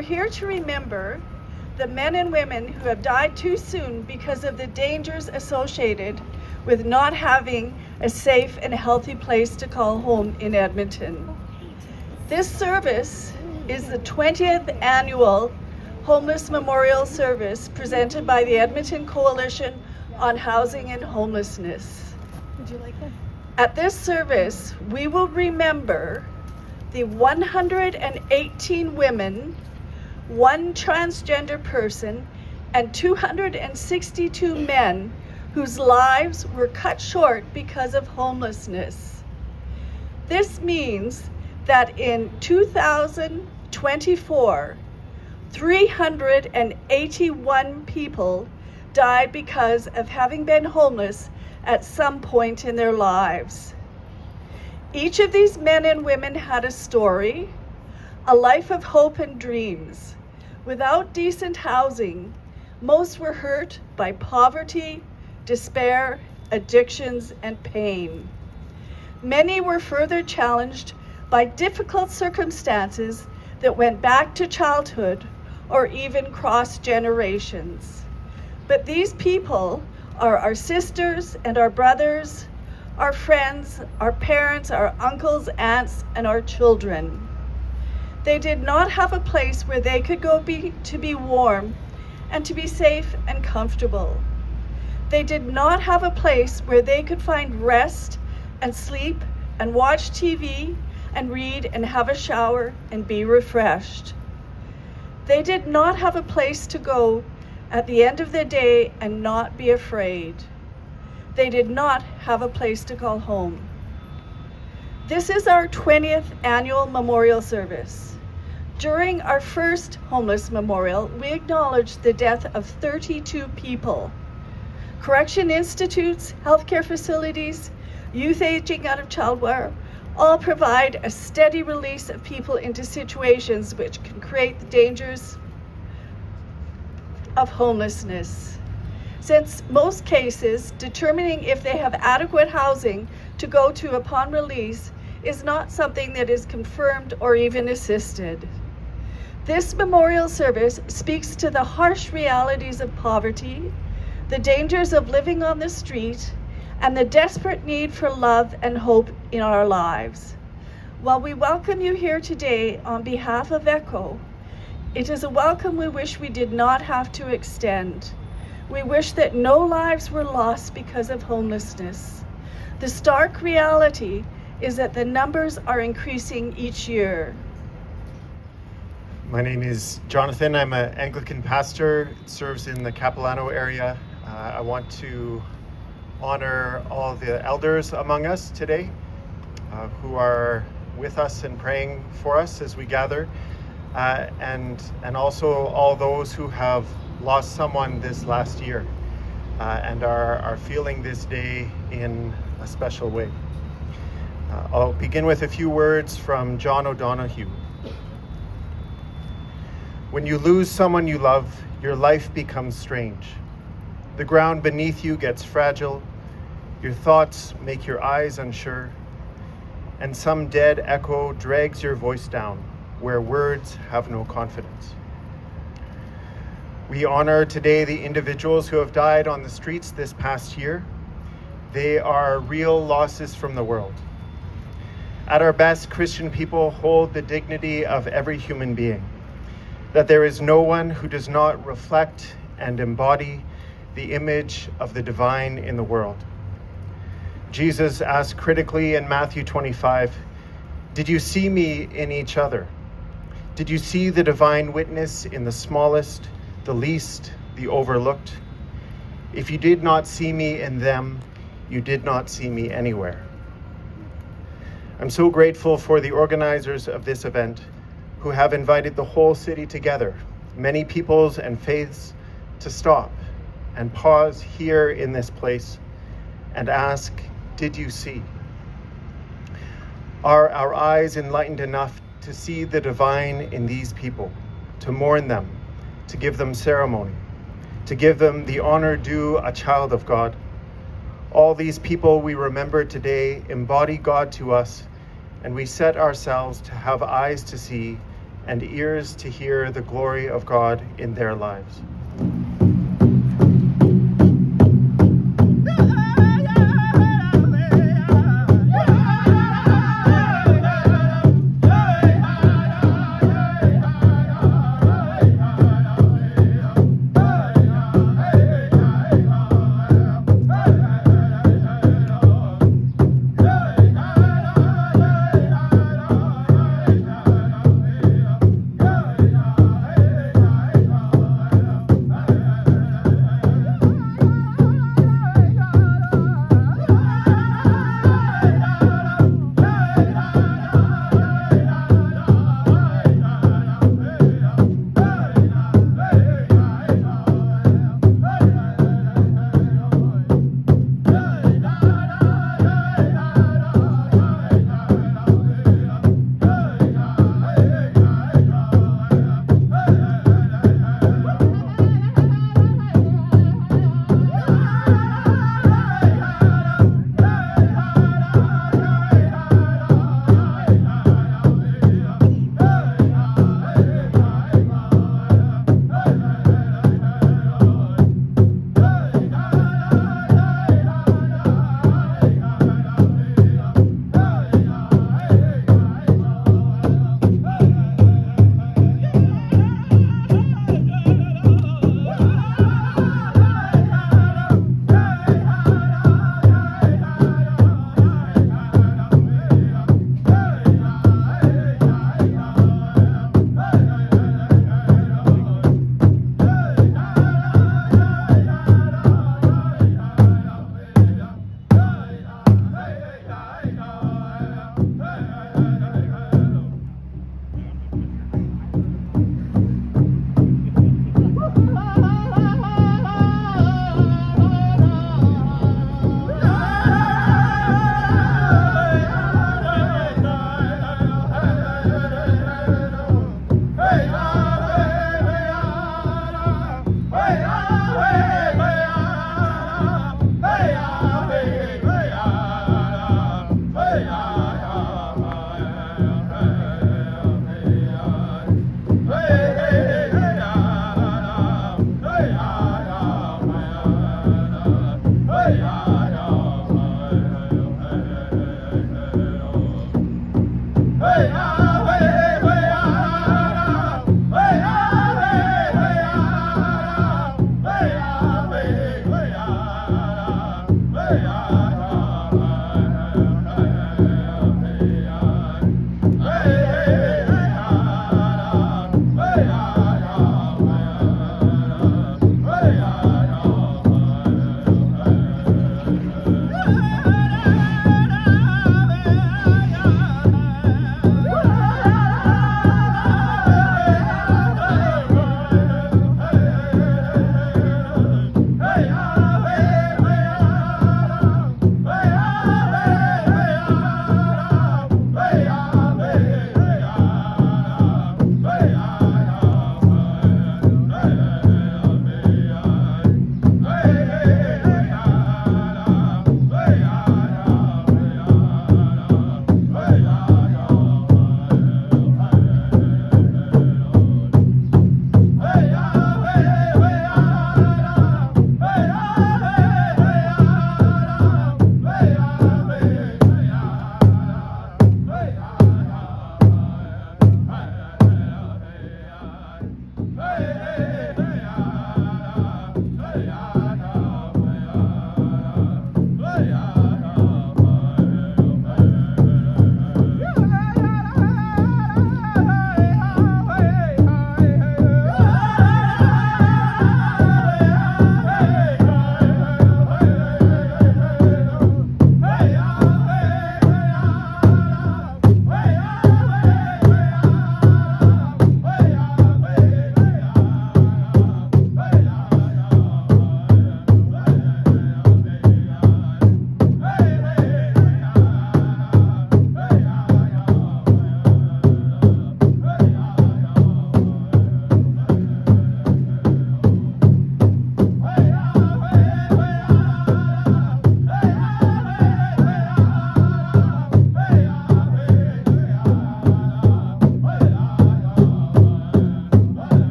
we're here to remember the men and women who have died too soon because of the dangers associated with not having a safe and healthy place to call home in Edmonton. This service is the 20th annual Homeless Memorial Service presented by the Edmonton Coalition on Housing and Homelessness. Would you like that? At this service, we will remember the 118 women, one transgender person, and 262 men whose lives were cut short because of homelessness. This means that in 2024, 381 people died because of having been homeless at some point in their lives. Each of these men and women had a story, a life of hope and dreams. Without decent housing, most were hurt by poverty, despair, addictions, and pain. Many were further challenged by difficult circumstances that went back to childhood or even crossed generations. But these people are our sisters and our brothers, our friends, our parents, our uncles, aunts, and our children. They did not have a place where they could go to be warm and to be safe and comfortable. They did not have a place where they could find rest and sleep and watch TV and read and have a shower and be refreshed. They did not have a place to go at the end of the day and not be afraid. They did not have a place to call home. This is our 20th annual memorial service. During our first homeless memorial, we acknowledged the death of 32 people. Correction institutes, healthcare facilities, youth aging out of childcare, all provide a steady release of people into situations which can create the dangers of homelessness. Since most cases, determining if they have adequate housing to go to upon release is not something that is confirmed or even assisted. This memorial service speaks to the harsh realities of poverty, the dangers of living on the street, and the desperate need for love and hope in our lives. While we welcome you here today on behalf of ECHO, it is a welcome we wish we did not have to extend. We wish that no lives were lost because of homelessness. The stark reality is that the numbers are increasing each year. My name is Jonathan. I'm an Anglican pastor, serves in the Capilano area. I want to honor all the elders among us today who are with us and praying for us as we gather, and also all those who have lost someone this last year and are feeling this day in a special way. I'll begin with a few words from John O'Donohue. When you lose someone you love, your life becomes strange. The ground beneath you gets fragile, your thoughts make your eyes unsure, and some dead echo drags your voice down where words have no confidence. We honor today the individuals who have died on the streets this past year. They are real losses from the world. At our best, Christian people hold the dignity of every human being, that there is no one who does not reflect and embody the image of the divine in the world. Jesus asked critically in Matthew 25, "Did you see me in each other? Did you see the divine witness in the smallest, the least, the overlooked? If you did not see me in them, you did not see me anywhere." I'm so grateful for the organizers of this event who have invited the whole city together, many peoples and faiths, to stop and pause here in this place and ask, did you see? Are our eyes enlightened enough to see the divine in these people, to mourn them, to give them ceremony, to give them the honor due a child of God? All these people we remember today embody God to us, and we set ourselves to have eyes to see and ears to hear the glory of God in their lives.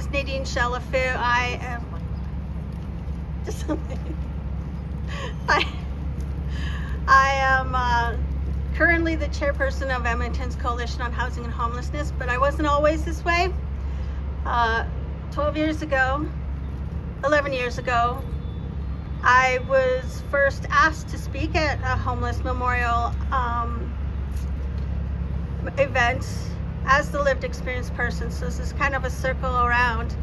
is Nadine Shalafu. I am just I am currently the chairperson of Edmonton's Coalition on Housing and Homelessness, but I wasn't always this way. 11 years ago, I was first asked to speak at a homeless memorial event as the lived experience person. So this is kind of a circle around.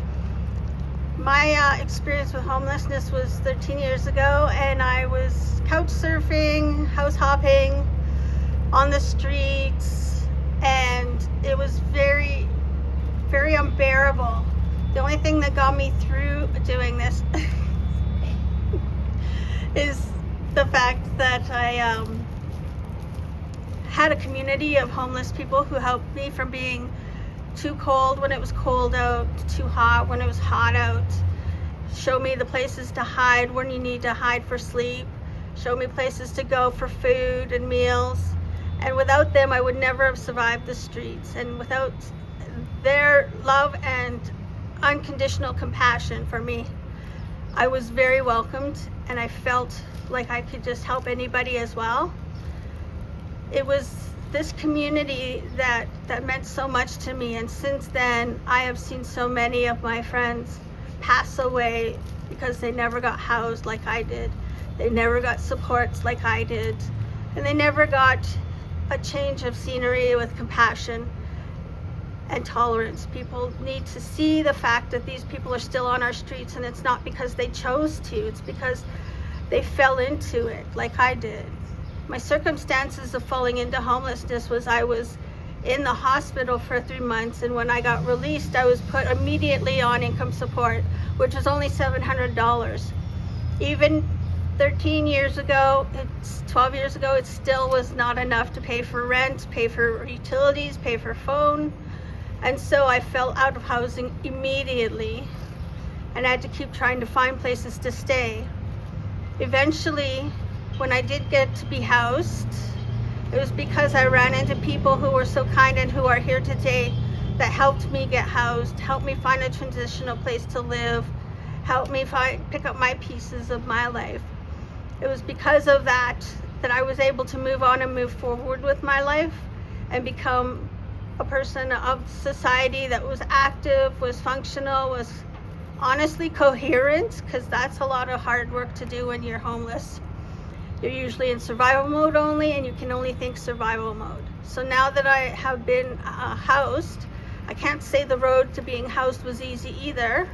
My experience with homelessness was 13 years ago, and I was couch surfing, house hopping on the streets, and it was very, very unbearable. The only thing that got me through doing this is the fact that I had a community of homeless people who helped me from being too cold when it was cold out, too hot when it was hot out, show me the places to hide when you need to hide for sleep, show me places to go for food and meals. And without them, I would never have survived the streets. And without their love and unconditional compassion for me, I was very welcomed, and I felt like I could just help anybody as well. It was this community that meant so much to me, and since then I have seen so many of my friends pass away because they never got housed like I did. They never got supports like I did, and they never got a change of scenery with compassion and tolerance. People need to see the fact that these people are still on our streets, and it's not because they chose to, it's because they fell into it like I did. My circumstances of falling into homelessness was I was in the hospital for 3 months, and when I got released, I was put immediately on income support, which was only $700. Even 13 years ago, 12 years ago, it still was not enough to pay for rent, pay for utilities, pay for phone. And so I fell out of housing immediately, and I had to keep trying to find places to stay. Eventually, when I did get to be housed, it was because I ran into people who were so kind and who are here today that helped me get housed, helped me find a transitional place to live, helped me pick up my pieces of my life. It was because of that I was able to move on and move forward with my life and become a person of society that was active, was functional, was honestly coherent, because that's a lot of hard work to do when you're homeless. You're usually in survival mode only, and you can only think survival mode. So now that I have been housed, I can't say the road to being housed was easy either,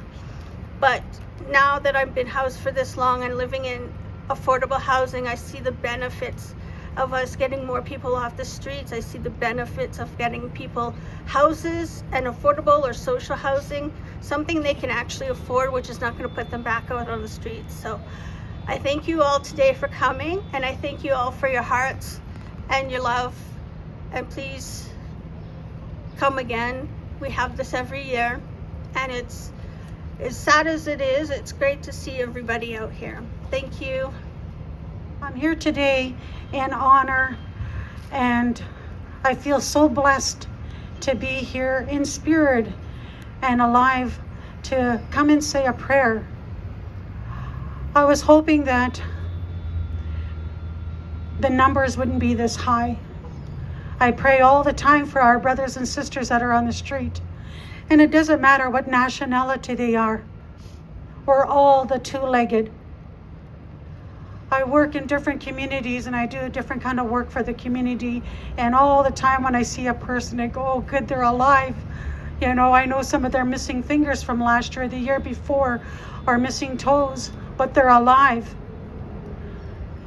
but now that I've been housed for this long and living in affordable housing, I see the benefits of us getting more people off the streets. I see the benefits of getting people houses and affordable or social housing, something they can actually afford, which is not going to put them back out on the streets. So I thank you all today for coming, and I thank you all for your hearts and your love, and please come again. We have this every year, and it's as sad as it is, it's great to see everybody out here. Thank you. I'm here today in honor, and I feel so blessed to be here in spirit and alive to come and say a prayer. I was hoping that the numbers wouldn't be this high. I pray all the time for our brothers and sisters that are on the street, and it doesn't matter what nationality they are. We're all the two-legged. I work in different communities, and I do a different kind of work for the community, and all the time when I see a person, I go, oh good, they're alive. You know, I know some of their missing fingers from last year, the year before, or missing toes, but they're alive.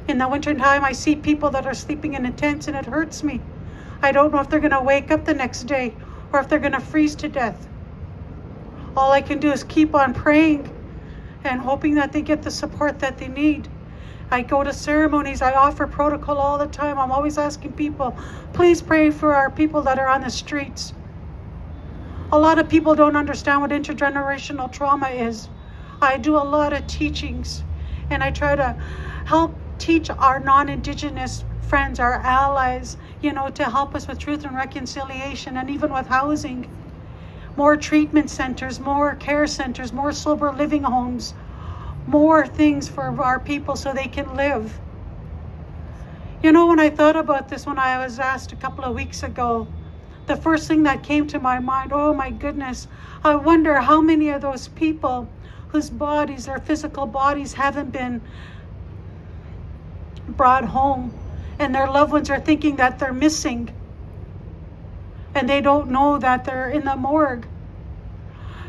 In the winter time, I see people that are sleeping in the tents, and it hurts me. I don't know if they're gonna wake up the next day or if they're gonna freeze to death. All I can do is keep on praying and hoping that they get the support that they need. I go to ceremonies, I offer protocol all the time. I'm always asking people, please pray for our people that are on the streets. A lot of people don't understand what intergenerational trauma is. I do a lot of teachings, and I try to help teach our non-Indigenous friends, our allies, you know, to help us with truth and reconciliation, and even with housing. more treatment centers, more care centers, more sober living homes, more things for our people so they can live. You know, when I thought about this, when I was asked a couple of weeks ago, the first thing that came to my mind, oh my goodness, I wonder how many of those people whose bodies, their physical bodies, haven't been brought home, and their loved ones are thinking that they're missing, and they don't know that they're in the morgue.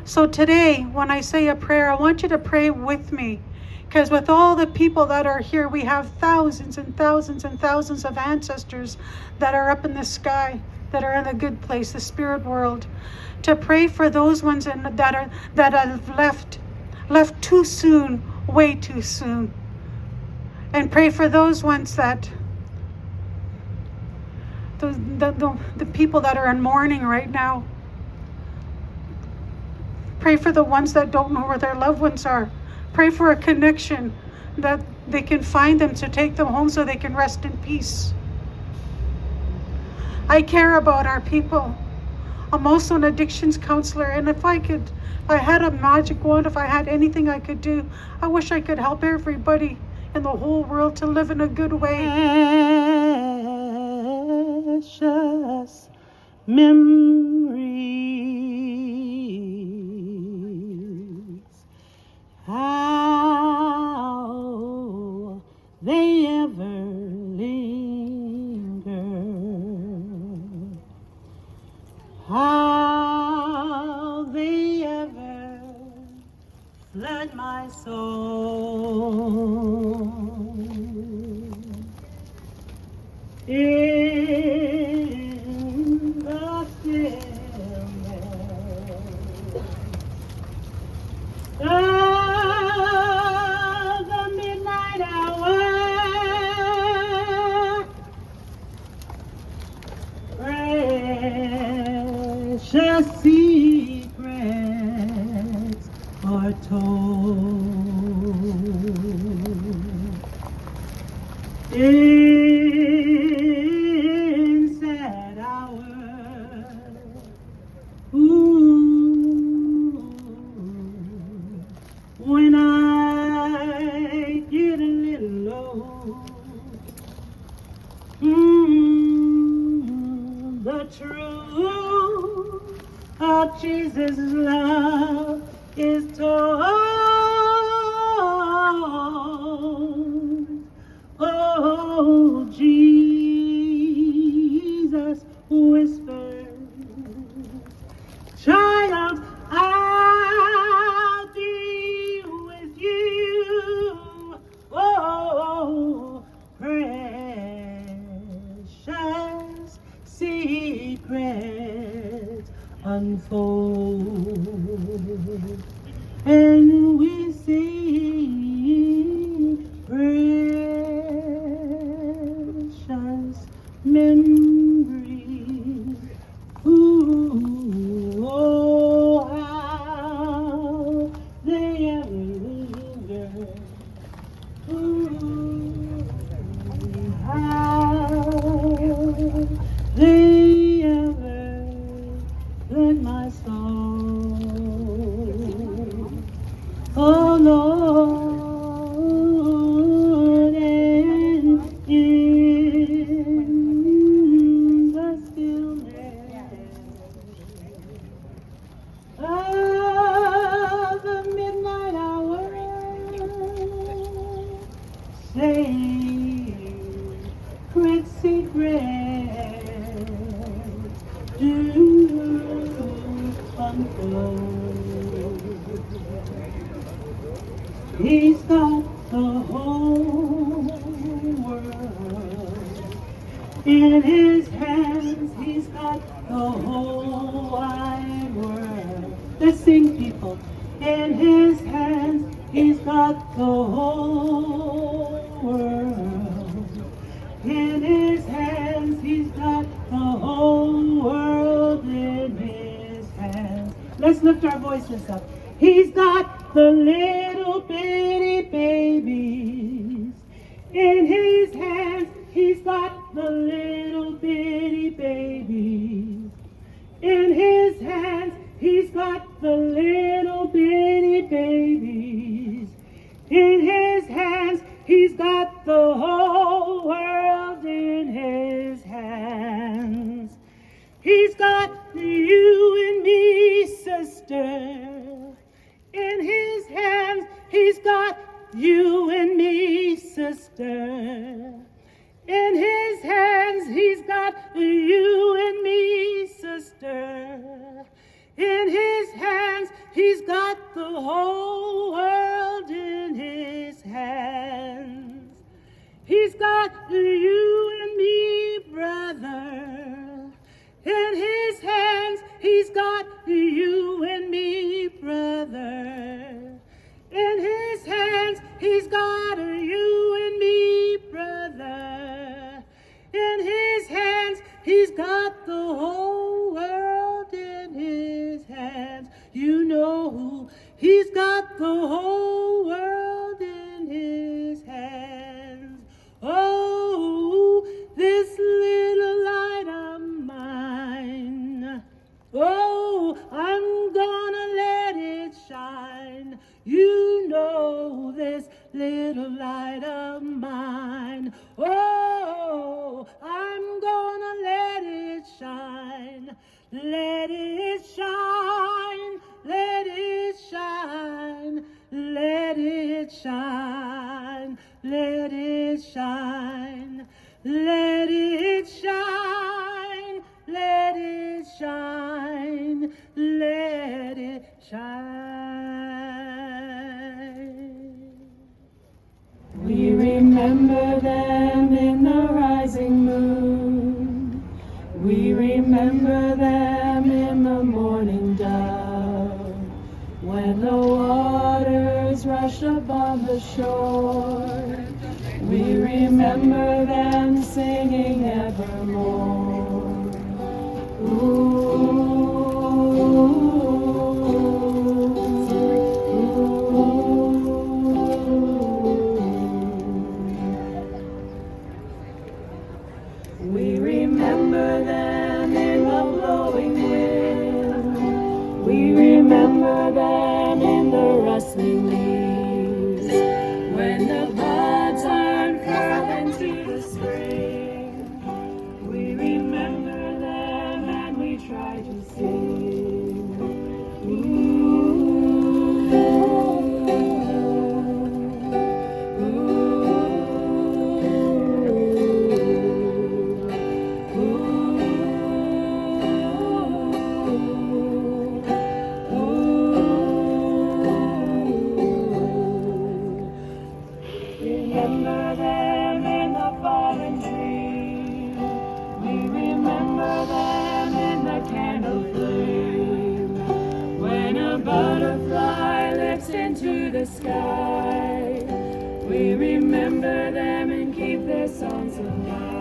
So today, when I say a prayer, I want you to pray with me, because with all the people that are here, we have thousands and thousands and thousands of ancestors that are up in the sky, that are in the good place, the spirit world. To pray for those ones that have left too soon, way too soon. And pray for those ones that, the people that are in mourning right now. Pray for the ones that don't know where their loved ones are. Pray for a connection, that they can find them to take them home so they can rest in peace. I care about our people. I'm also an addictions counselor, and if I had a magic wand, if I had anything I could do, I wish I could help everybody in the whole world to live in a good way. Precious memories, how they ever linger, how they ever flood my soul. In the stillness of the midnight hour, precious secrets are told. In sad hours, when I get a little low, the truth of Jesus' love is told. Oh, Jesus whispered, child, I'll be with you. Oh, precious secrets unfold, and we sing precious memories. Ooh, oh, how they ever linger. Ooh, how they ever flood my soul. Oh Lord, and in the stillness of the midnight hour, sacred secrets do unfold. He's got the whole world in his hands. He's got the whole wide world. Let's sing, people. In his hands, he's got the whole world. In his hands, he's got the whole world in his hands. Let's lift our voices up. He's got the little bitty babies. In his hands, he's got the little bitty babies. In his hands, he's got the whole world in his hands. He's got you and me, sister, in his hands. He's got you and me, sister. In his hands, he's got you and me, sister. In his hands, he's got the whole world in his hands. He's got you and me, brother. In his hands, he's got you and me, brother. In his hands, he's got you and me, brother. In his hands, he's got the whole world in his hands. You know who, he's got the whole world in his hands. Oh, this little light of mine. Oh, I'm gonna let it shine. You know this little light of mine. Oh, I'm gonna let it shine. Let it shine. Let it shine. Let it shine. Let it shine. Let it shine. Let it shine. Let it shine. We remember them in the rising moon. We remember them in the morning dove. When the waters rush upon the shore, we remember them singing evermore. Ooh. We remember them in the blowing wind. We remember them in the rustling leaves. When the buds unfurl into the spring, we remember them and we try to sing. Ooh. Remember them in the fallen tree. We remember them in the candle flame. When a butterfly lifts into the sky, we remember them and keep their songs alive.